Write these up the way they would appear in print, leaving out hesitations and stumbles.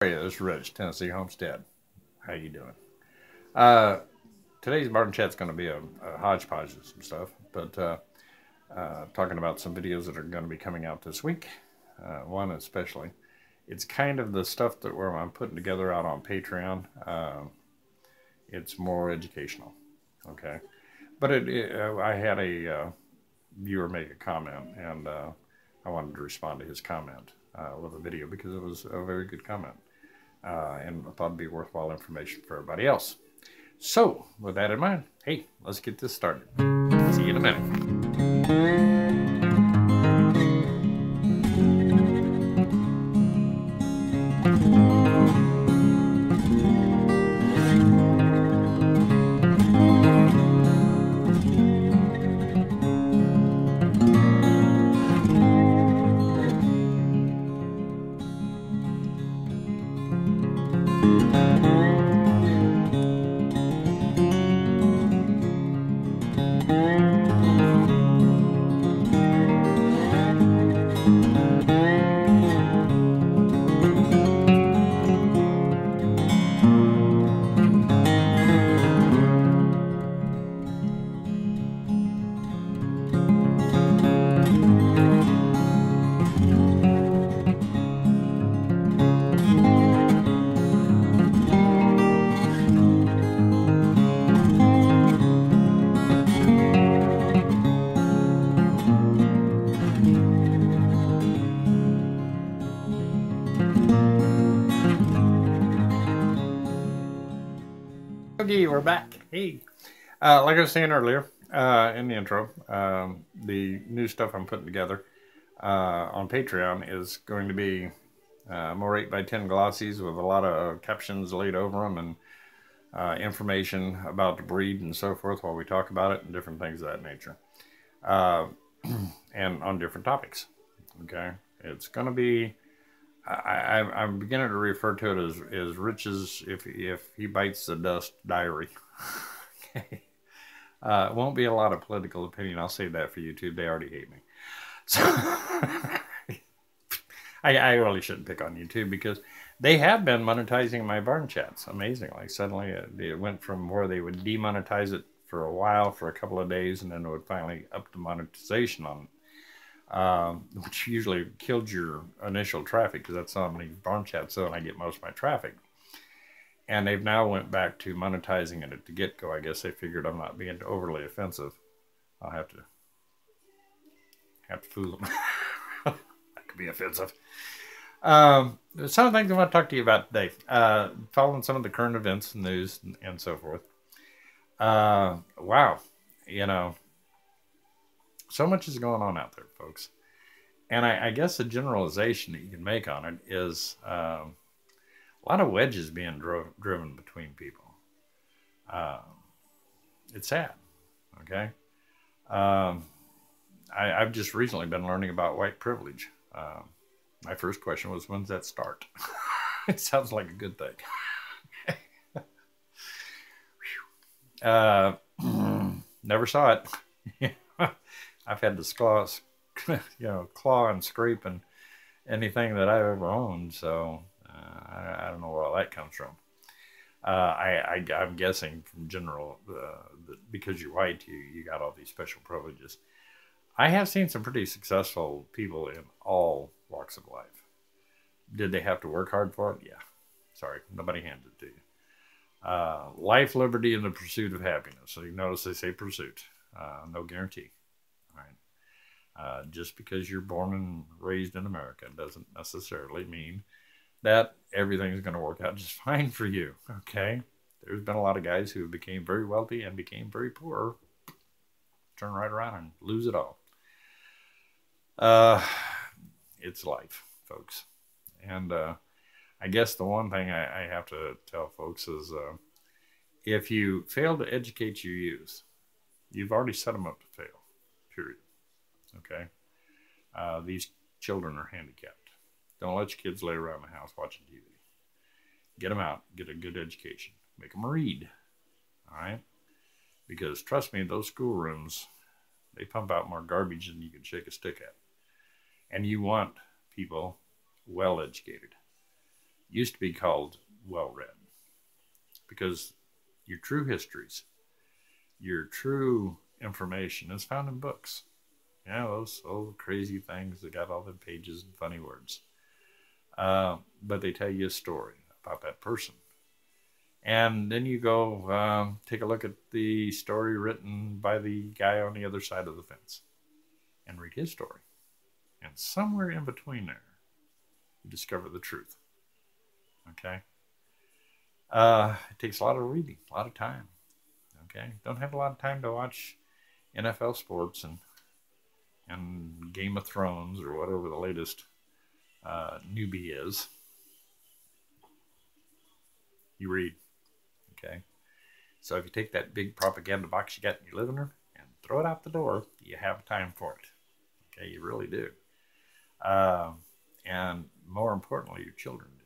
Hey, this is Rich, Tennessee Homestead. How you doing? Uh, Today's Barn Chat's going to be a hodgepodge of some stuff, but talking about some videos that are going to be coming out this week. One especially. It's kind of the stuff that where I'm putting together out on Patreon. It's more educational, okay? But I had a viewer make a comment, and I wanted to respond to his comment with a video because it was a very good comment. And I thought it'd be worthwhile information for everybody else. So, with that in mind, hey, let's get this started. See you in a minute. Okay, we're back. Hey, like I was saying earlier in the intro, the new stuff I'm putting together on Patreon is going to be more 8x10 glossies with a lot of captions laid over them and information about the breed and so forth while we talk about it and different things of that nature. And on different topics. Okay, it's going to be. I'm beginning to refer to it as Rich's if he bites the dust diary. Okay. It won't be a lot of political opinion. I'll save that for YouTube. They already hate me. So I really shouldn't pick on YouTube because they have been monetizing my barn chats. Amazingly, suddenly it went from where they would demonetize it for a while, for a couple of days, and then it would finally up the monetization on it. Which usually killed your initial traffic because that's how many barn chats so and I get most of my traffic. And they've now went back to monetizing it at the get-go. I guess they figured I'm not being overly offensive. I'll have to fool them. That could be offensive. Some of the things I want to talk to you about today. Following some of the current events, news, and so forth. Wow, so much is going on out there, folks. And I guess the generalization that you can make on it is a lot of wedges being driven between people. It's sad, okay? I've just recently been learning about white privilege. My first question was, when's that start? It sounds like a good thing. Never saw it. I've had to claw and scrape and anything that I've ever owned. So I don't know where all that comes from. I'm guessing from general that because you're white, you got all these special privileges. I have seen some pretty successful people in all walks of life. Did they have to work hard for it? Yeah. Sorry, nobody handed it to you. Life, liberty, and the pursuit of happiness. So you notice they say pursuit. No guarantee. All right. Just because you're born and raised in America doesn't necessarily mean that everything's going to work out just fine for you. Okay. There's been a lot of guys who became very wealthy and became very poor, turn right around and lose it all. It's life, folks. And I guess the one thing I have to tell folks is if you fail to educate your youth, you've already set them up to fail, period. Okay? These children are handicapped. Don't let your kids lay around the house watching TV. Get them out, get a good education. Make them read. All right? Because trust me, those schoolrooms, they pump out more garbage than you can shake a stick at. And you want people well educated. used to be called well-read, because your true histories, your true information is found in books. Yeah, those old crazy things that got all the pages and funny words. But they tell you a story about that person. And then you go take a look at the story written by the guy on the other side of the fence and read his story. And somewhere in between there, you discover the truth. Okay? It takes a lot of reading, a lot of time. Okay? Don't have a lot of time to watch NFL sports and Game of Thrones or whatever the latest newbie is. You read. Okay? So if you take that big propaganda box you got in your living room and throw it out the door, you have time for it. Okay? You really do. And more importantly, your children do.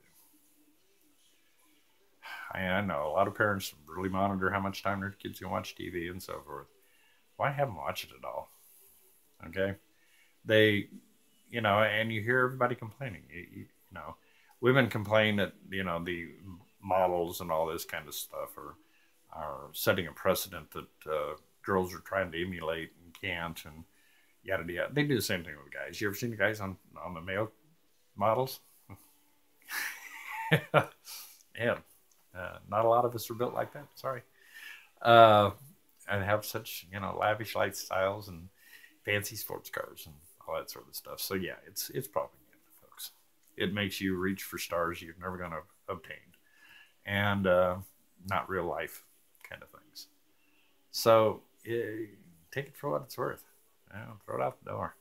I know a lot of parents really monitor how much time their kids can watch TV and so forth. Why have them watch it at all? Okay? They, and you hear everybody complaining. You know, women complain that, the models and all this kind of stuff are setting a precedent that girls are trying to emulate and can't, and yada yada. They do the same thing with guys. You ever seen the guys on the male models? Yeah. Not a lot of us are built like that. Sorry. And have such, lavish lifestyles and fancy sports cars and all that sort of stuff. So yeah, it's propaganda, folks. It makes you reach for stars you're never going to obtain, and not real life kind of things. So take it for what it's worth. Throw it out the door.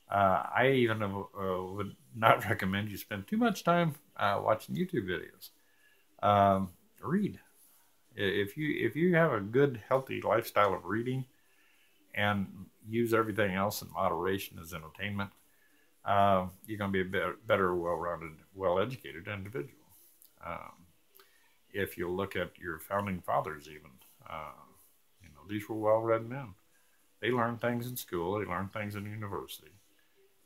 I even would not recommend you spend too much time watching YouTube videos. Read. If you have a good, healthy lifestyle of reading and use everything else in moderation as entertainment, you're going to be a better, well-rounded, well-educated individual. If you look at your founding fathers, even, these were well-read men. They learned things in school, they learned things in university,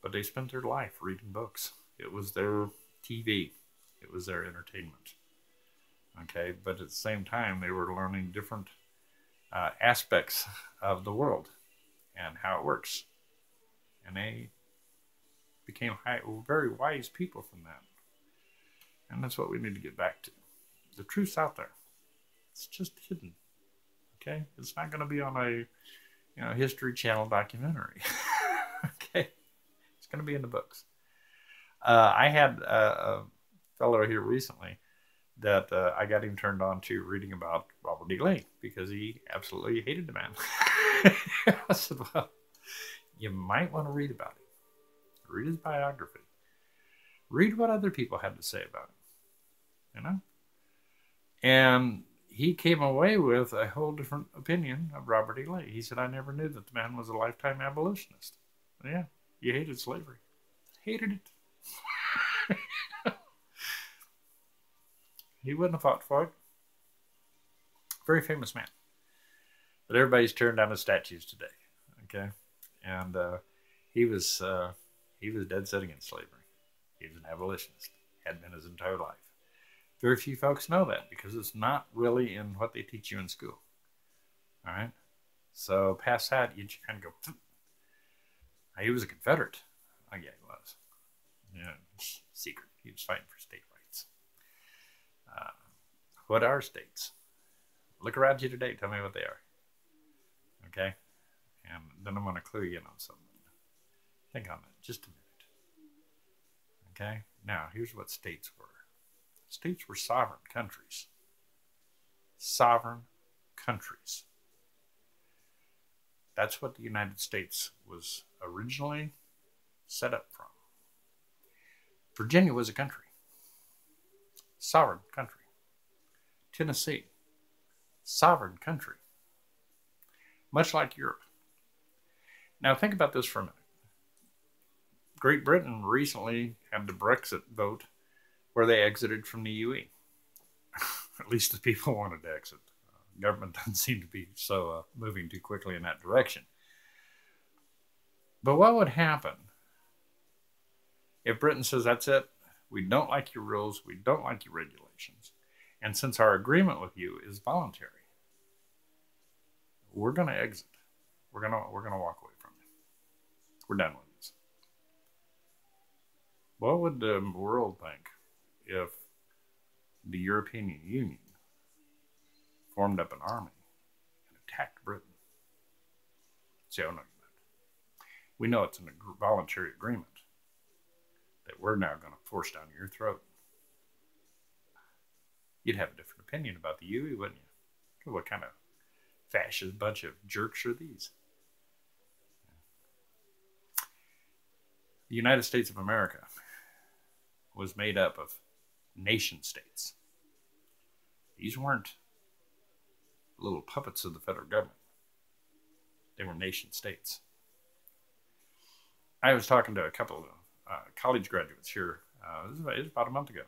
but they spent their life reading books. It was their TV. It was their entertainment. Okay, but at the same time, they were learning different aspects of the world and how it works. And they became very wise people from that. And that's what we need to get back to. The truth's out there. It's just hidden. Okay? It's not going to be on a History Channel documentary. Okay? It's going to be in the books. I had a fellow here recently that I got him turned on to reading about Robert E. Lee because he absolutely hated the man. I said, well, you might want to read about him. Read his biography. Read what other people had to say about him. And he came away with a whole different opinion of Robert E. Lee. He said, I never knew that the man was a lifetime abolitionist. Yeah, he hated slavery. Hated it. He wouldn't have fought for it. Very famous man. But everybody's turned down his statues today. Okay? And he was dead set against slavery. He was an abolitionist. Had been his entire life. Very few folks know that because it's not really in what they teach you in school. All right? So past that, you just kind of go, he was a Confederate. Oh, yeah, he was. Yeah, secret. He was fighting for state rights. What are states? Look around you today. Tell me what they are. Okay? And then I'm going to clue you in on something. Think on that just a minute. Okay? Now, here's what states were. States were sovereign countries. Sovereign countries. That's what the United States was originally set up from. Virginia was a country. Sovereign country. Tennessee. Sovereign country. Much like Europe. Now think about this for a minute. Great Britain recently had the Brexit vote where they exited from the UE. At least the people wanted to exit. Government doesn't seem to be so moving too quickly in that direction. But what would happen if Britain says, that's it, We don't like your rules. We don't like your regulations. And since our agreement with you is voluntary, we're going to exit. We're gonna walk away from you. We're done with this. What would the world think if the European Union formed up an army and attacked Britain? See, oh no, you're not. We know it's a voluntary agreement that we're now going to force down your throat. You'd have a different opinion about the UE, wouldn't you? What kind of fascist bunch of jerks are these? The United States of America was made up of nation states. These weren't little puppets of the federal government. They were nation states. I was talking to a couple of college graduates here. It was about a month ago.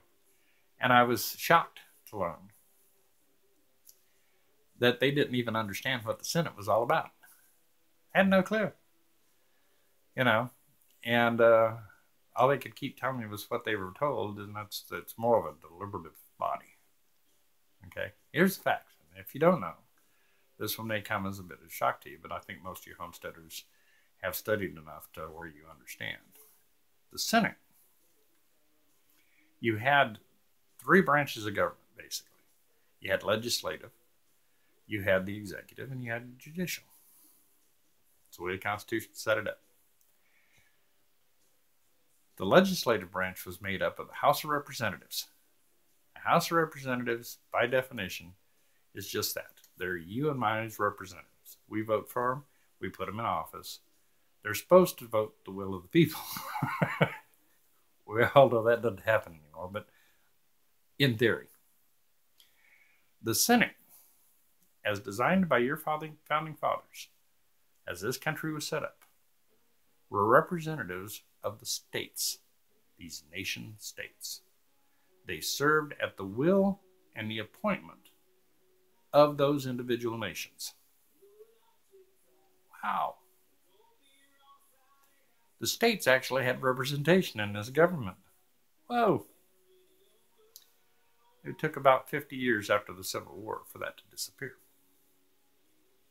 And I was shocked to learn that they didn't even understand what the Senate was all about. I had no clue. You know, and all they could keep telling me was what they were told, and that's more of a deliberative body. Okay? Here's the facts. If you don't know, this one may come as a bit of a shock to you, but I think most of you homesteaders have studied enough to where you understand. The Senate, you had three branches of government, basically. You had legislative, you had the executive, and you had the judicial. That's the way the Constitution set it up. The legislative branch was made up of the House of Representatives. The House of Representatives, by definition, is just that. They're you and mine as representatives. We vote for them. We put them in office. They're supposed to vote the will of the people. Well, although that doesn't happen anymore, but in theory. The Senate, as designed by your founding fathers, as this country was set up, were representatives of the states, these nation states. They served at the will and the appointment of those individual nations. Wow. The states actually had representation in this government. Whoa. It took about 50 years after the Civil War for that to disappear.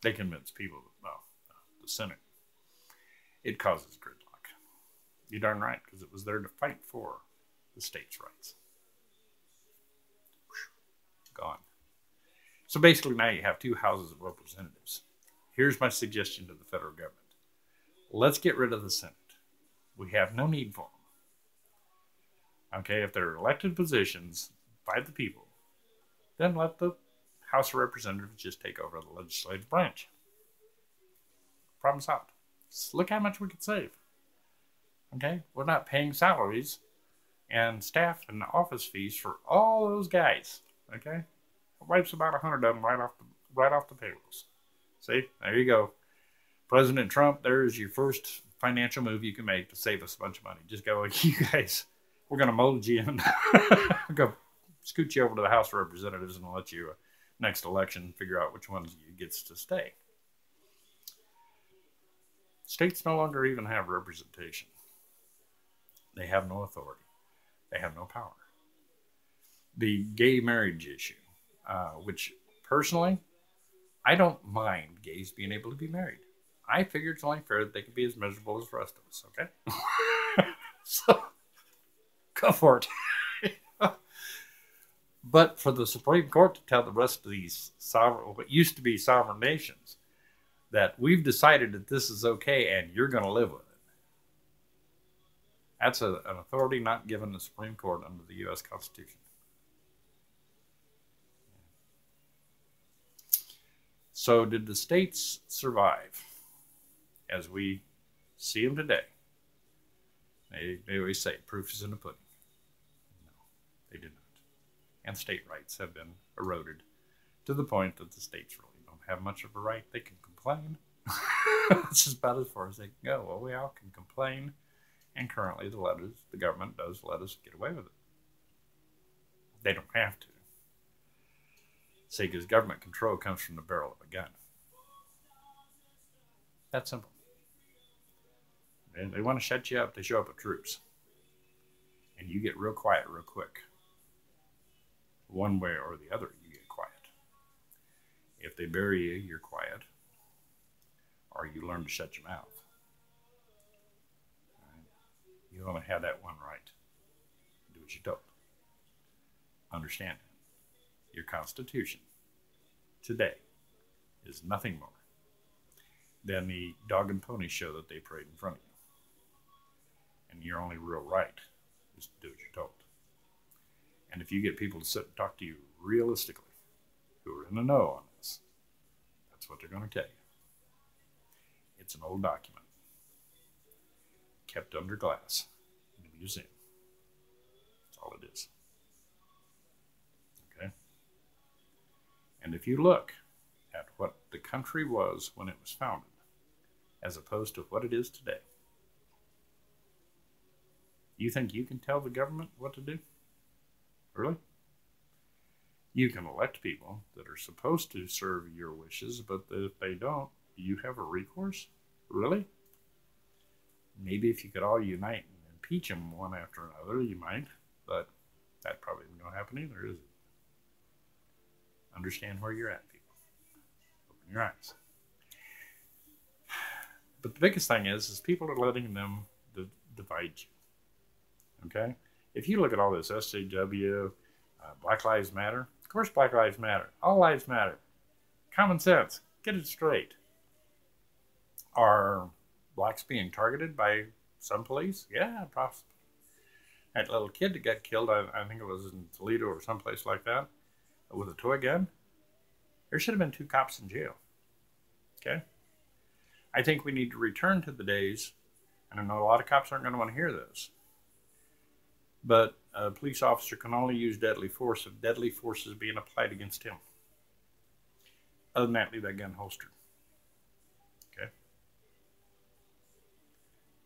They convinced people that, well, the Senate, it causes gridlock. You're darn right, because it was there to fight for the states' rights. Gone. So basically now you have two houses of representatives. Here's my suggestion to the federal government. Let's get rid of the Senate. We have no need for them. Okay, if they're elected positions by the people, then let the House of Representatives just take over the legislative branch. Problem solved. Just look how much we could save. Okay, we're not paying salaries and staff and office fees for all those guys. Okay, it wipes about 100 of them right off the payrolls. See, there you go. President Trump, there's your first financial move you can make to save us a bunch of money. Just go, you guys, we're going to mold you in. Go scoot you over to the House of Representatives and let you next election figure out which ones you gets to stay. States no longer even have representation. They have no authority. They have no power. The gay marriage issue, which personally, I don't mind gays being able to be married. I figure it's only fair that they can be as miserable as the rest of us, okay? So, go for it. But for the Supreme Court to tell the rest of these what used to be sovereign nations, that we've decided that this is okay and you're going to live with it. That's an authority not given the Supreme Court under the U.S. Constitution. So did the states survive as we see them today? They always say proof is in the pudding. No, they did not. And state rights have been eroded to the point that the states really don't have much of a right. They can complain. That's about as far as they can go. Well, we all can complain, and currently the government does let us get away with it. They don't have to. See, because government control comes from the barrel of a gun. That's simple. They want to shut you up, they show up with troops. and you get real quiet real quick. One way or the other, you get quiet. If they bury you, you're quiet, or you learn to shut your mouth. Right? You only have that one right. Do what you're told. Understand it. Your Constitution today is nothing more than the dog and pony show that they parade in front of you. And your only real right is to do what you're told. And if you get people to sit and talk to you realistically, who are in the know on this, that's what they're going to tell you. It's an old document kept under glass in a museum. That's all it is. Okay? And if you look at what the country was when it was founded, as opposed to what it is today, you think you can tell the government what to do? Really? You can elect people that are supposed to serve your wishes, but if they don't, you have a recourse? Really? Maybe if you could all unite and impeach them one after another, you might, but that probably isn't going to happen either, is it? Understand where you're at, people. Open your eyes. But the biggest thing is people are letting them divide you. Okay? If you look at all this SJW, Black Lives Matter, of course Black Lives Matter. All lives matter. Common sense. Get it straight. Are blacks being targeted by some police? Yeah, possibly. That little kid that got killed, I think it was in Toledo or someplace like that, with a toy gun. There should have been 2 cops in jail. Okay? I think we need to return to the days, and I know a lot of cops aren't going to want to hear this, but a police officer can only use deadly force if deadly force is being applied against him. Other than that, leave that gun holstered. Okay?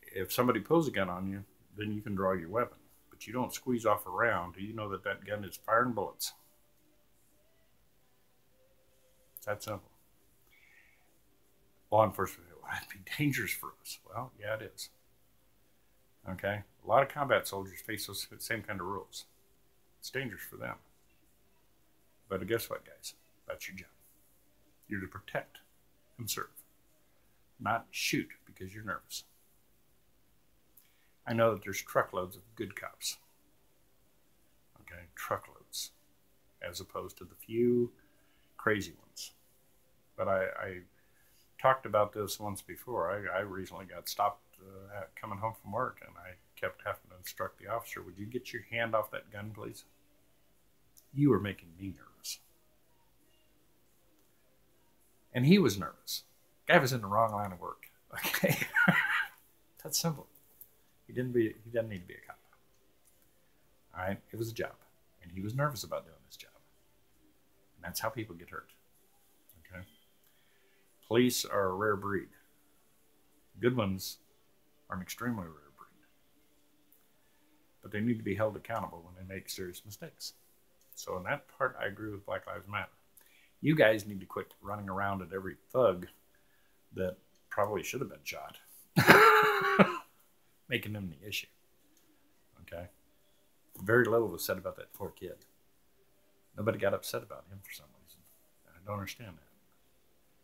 If somebody pulls a gun on you, then you can draw your weapon. But you don't squeeze off a round till you know that that gun is firing bullets. It's that simple. Law enforcement, well, that'd be dangerous for us. Well, yeah, it is. Okay? A lot of combat soldiers face those same kind of rules. It's dangerous for them. But guess what, guys? That's your job. You're to protect and serve, not shoot because you're nervous. I know that there's truckloads of good cops. Okay? Truckloads. As opposed to the few crazy ones. But I talked about this once before. I recently got stopped coming home from work, and I kept having to instruct the officer, would you get your hand off that gun, please? You are making me nervous. And he was nervous. Guy was in the wrong line of work. Okay? That's simple. He doesn't need to be a cop. All right? It was a job. And he was nervous about doing his job. And that's how people get hurt. Okay? Police are a rare breed. Good ones are an extremely rare breed. But they need to be held accountable when they make serious mistakes. So in that part, I agree with Black Lives Matter. You guys need to quit running around at every thug that probably should have been shot. Making them the issue. Okay? Very little was said about that poor kid. Nobody got upset about him for some reason. I don't understand that.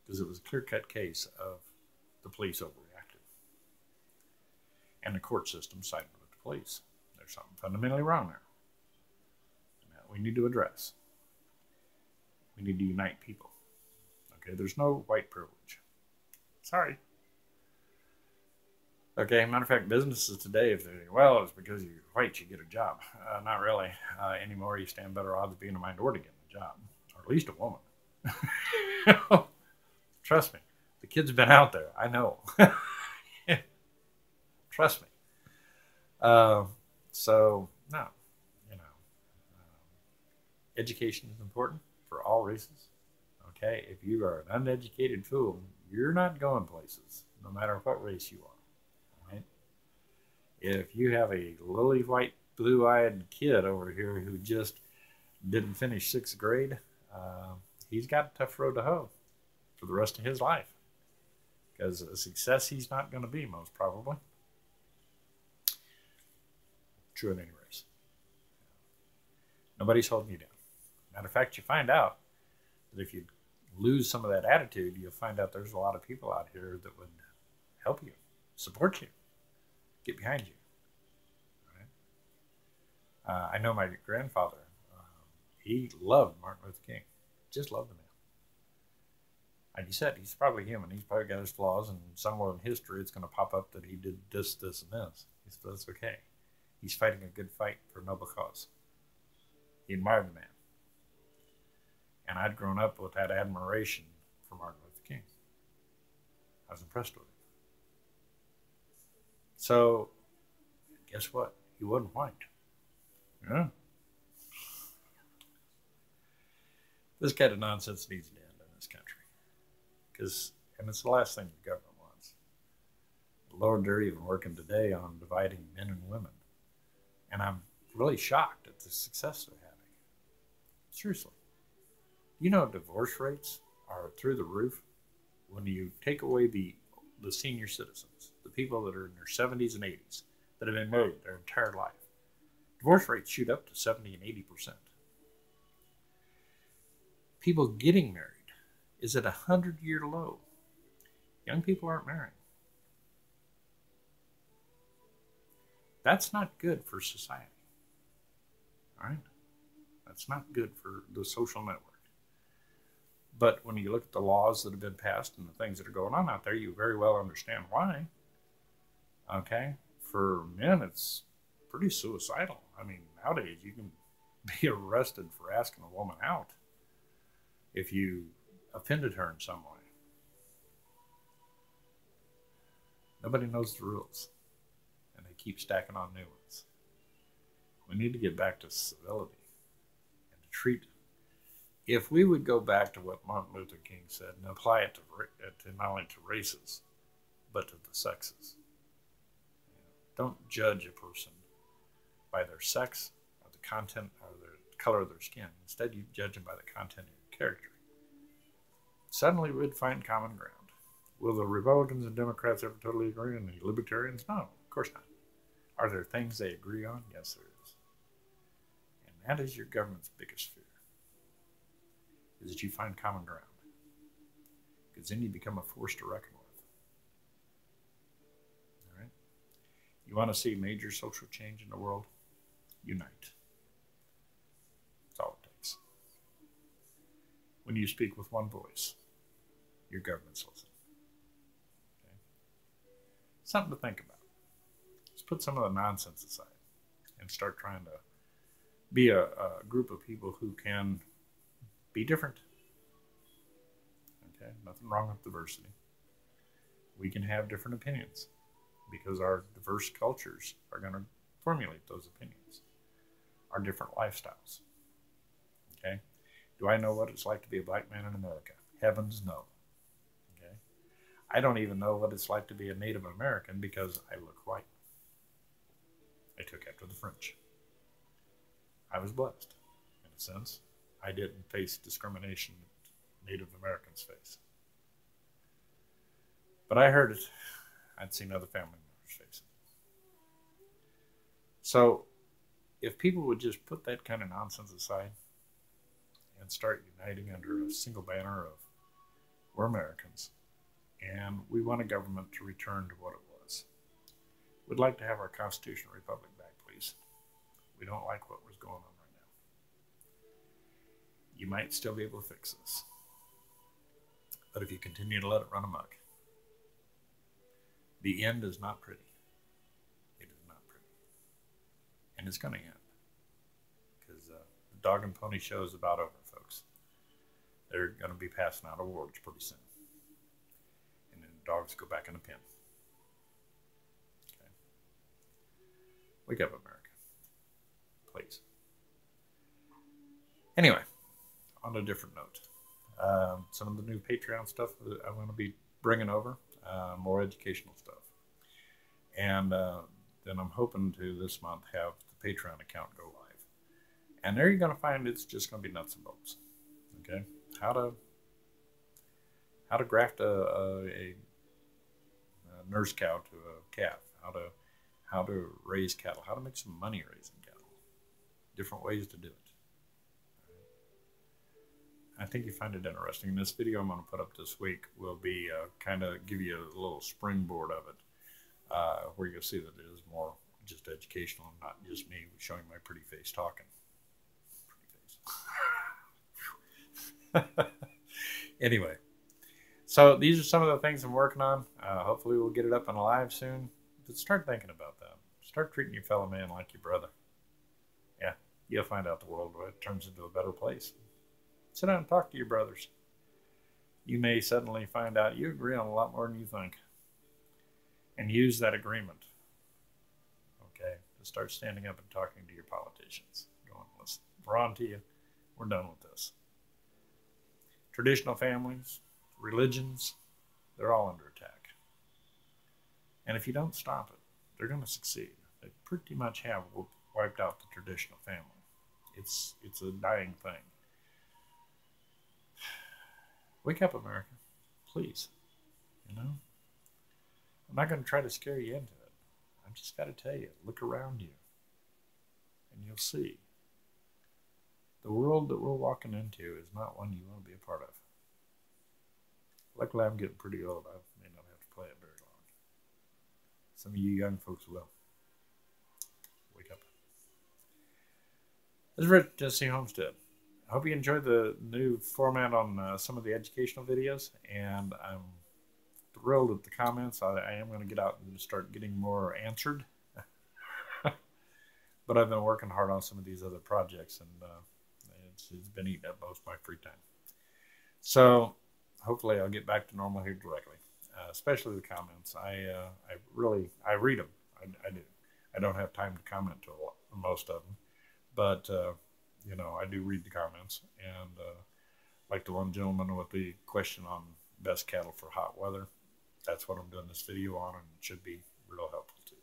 Because it was a clear-cut case of the police overreacted. And the court system sided with the police. There's something fundamentally wrong there. And that we need to address. We need to unite people. Okay, there's no white privilege. Sorry. Okay, matter of fact, businesses today, if they say, well, it's because you're white, you get a job. Not really. Anymore, you stand better odds of being a minority getting a job. Or at least a woman. Trust me. The kid's been out there. I know. Trust me. So, no. You know, education is important for all races. Okay? If you are an uneducated fool, you're not going places, no matter what race you are. Right? If you have a lily white, blue-eyed kid over here who just didn't finish 6th grade, he's got a tough road to hoe for the rest of his life. Because a success he's not going to be, most probably. True in any race. Nobody's holding you down. Matter of fact, you find out that if you lose some of that attitude, you'll find out there's a lot of people out here that would help you, support you, get behind you. Right? I know my grandfather. He loved Martin Luther King. Just loved the man. Like you said, he's probably human. He's probably got his flaws, and somewhere in history it's going to pop up that he did this, this, and this. He said, that's okay. He's fighting a good fight for a noble cause. He admired the man. And I'd grown up with that admiration for Martin Luther King. I was impressed with him. So, guess what? He wasn't white. Yeah. This kind of nonsense needs to end in this country. And it's the last thing the government wants. The Lord, they're even working today on dividing men and women. And I'm really shocked at the success they're having. Seriously. You know, divorce rates are through the roof when you take away the senior citizens, the people that are in their 70s and 80s that have been married their entire life. Divorce rates shoot up to 70 and 80%. People getting married is at a 100-year low. Young people aren't marrying. That's not good for society. All right? That's not good for the social network. But when you look at the laws that have been passed and the things that are going on out there, you very well understand why. Okay? For men, it's pretty suicidal. I mean, nowadays you can be arrested for asking a woman out if you offended her in some way. Nobody knows the rules, and they keep stacking on new ones. We need to get back to civility and to treat. If we would go back to what Martin Luther King said and apply it to not only to races, but to the sexes. Don't judge a person by their sex or the content or the color of their skin. Instead, you judge them by the content of your character. Suddenly, we'd find common ground. Will the Republicans and Democrats ever totally agree, and the Libertarians? No, of course not. Are there things they agree on? Yes, there is. And that is your government's biggest fear, is that you find common ground. Because then you become a force to reckon with. All right? You want to see major social change in the world? Unite. That's all it takes. When you speak with one voice, your government's listening. Okay? Something to think about. Let's put some of the nonsense aside and start trying to be a group of people who can be different. Okay? Nothing wrong with diversity. We can have different opinions because our diverse cultures are going to formulate those opinions, our different lifestyles. Okay? Do I know what it's like to be a black man in America? Heavens, no. Okay? I don't even know what it's like to be a Native American because I look white. I took after the French. I was blessed, in a sense. I didn't face discrimination that Native Americans face. But I heard it. I'd seen other family members face it. So, if people would just put that kind of nonsense aside and start uniting under a single banner of we're Americans and we want a government to return to what it was. We'd like to have our constitutional republic back, please. We don't like what was going on right now. You might still be able to fix this. But if you continue to let it run amok, the end is not pretty. It is not pretty. And it's going to end. Because the dog and pony show is about over, folks. They're going to be passing out awards pretty soon. And then dogs go back in the pen. Okay. Wake up, America. Please. Anyway, on a different note. Some of the new Patreon stuff that I'm going to be bringing over. More educational stuff. And then I'm hoping to this month have the Patreon account go live. And there you're going to find it's just going to be nuts and bolts. Okay? How to graft a nurse cow to a calf. How to raise cattle. How to make some money raising cattle. Different ways to do it. I think you find it interesting. This video I'm going to put up this week will be kind of give you a little springboard of it, where you'll see that it is more just educational and not just me showing my pretty face talking. Pretty face. Anyway, so these are some of the things I'm working on. Hopefully we'll get it up and alive soon. But start thinking about that. Start treating your fellow man like your brother. Yeah, you'll find out the world turns into a better place. Sit down and talk to your brothers. You may suddenly find out you agree on a lot more than you think. And use that agreement, okay, to start standing up and talking to your politicians. Going, listen, we're on to you. We're done with this. Traditional families, religions, they're all under attack. And if you don't stop it, they're going to succeed. They pretty much have wiped out the traditional family. It's a dying thing. Wake up, America. Please. You know? I'm not going to try to scare you into it. I've just got to tell you, look around you. And you'll see. The world that we're walking into is not one you want to be a part of. Luckily, I'm getting pretty old. I may not have to play it very long. Some of you young folks will. Wake up. This is Rich, Jesse Homestead. I hope you enjoyed the new format on some of the educational videos, and I'm thrilled at the comments. I am going to get out and start getting more answered. But I've been working hard on some of these other projects, and it's been eating up most of my free time. So hopefully I'll get back to normal here directly, especially the comments. I read them. I do. I don't have time to comment to most of them, but you know, I do read the comments, and like the one gentleman with the question on best cattle for hot weather. That's what I'm doing this video on, and it should be real helpful to you.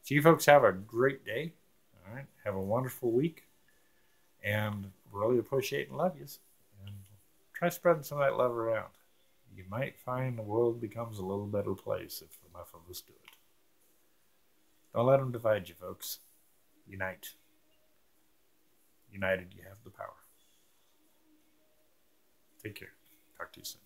So you folks have a great day. All right. Have a wonderful week, and really appreciate and love you. And try spreading some of that love around. You might find the world becomes a little better place if enough of us do it. Don't let them divide you, folks. Unite. United, you have the power. Take care. Talk to you soon.